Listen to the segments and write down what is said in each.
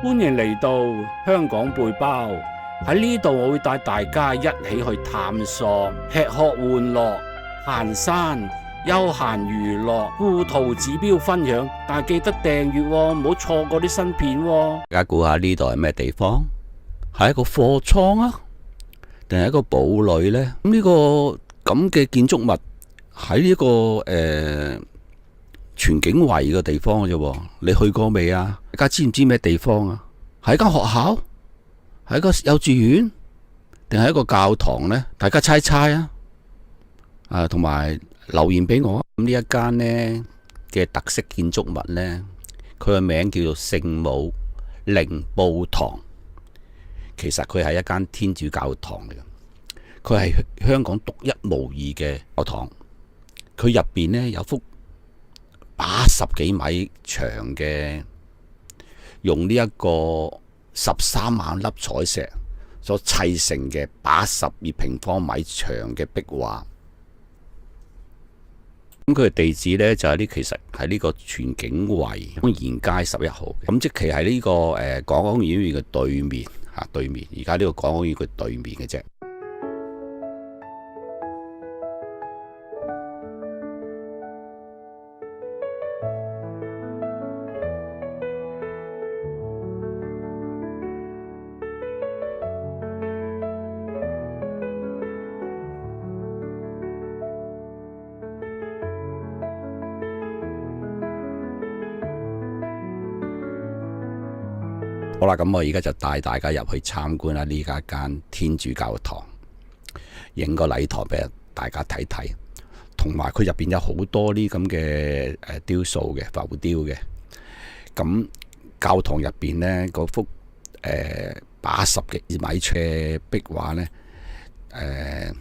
歡迎嚟到香港背包。喺呢度我會帶大家一起去探索、吃喝玩樂、行山、休閒娛樂、附圖指標分享。但係記得訂閱喎，唔好錯過啲新片喎。大家估下呢度係咩地方？係一個貨倉啊，定係一個堡壘呢？咁呢個咁嘅建築物喺呢個全景圍嘅地方嘅啫，你去過未啊？大家知唔知咩地方啊？係一間學校，係一個幼稚園，定係一個教堂呢？大家猜猜啊！同埋留言俾我。咁呢一間呢嘅特色建築物呢，佢嘅名叫做聖母靈報堂。其實佢係一間天主教堂嚟嘅，佢係香港獨一無二嘅教堂。佢入邊呢有幅80幾米長嘅，用呢一個13萬粒彩石所砌成嘅82平方米長嘅壁畫。咁佢嘅地址呢，就係其實喺呢個全景圍東賢街11號。咁即係喺呢個港安醫院嘅對面嚇，對面。而家呢個港安醫院嘅對面嘅啫。好啦，咁我而家就帶大家入去參觀下呢間天主教堂，影個禮堂俾大家睇睇，同埋佢入邊有好多呢咁嘅雕塑嘅浮雕嘅。咁教堂入邊呢，嗰幅80幾米嘅壁畫呢，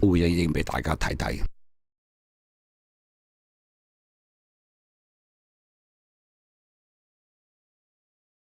會影俾大家睇睇。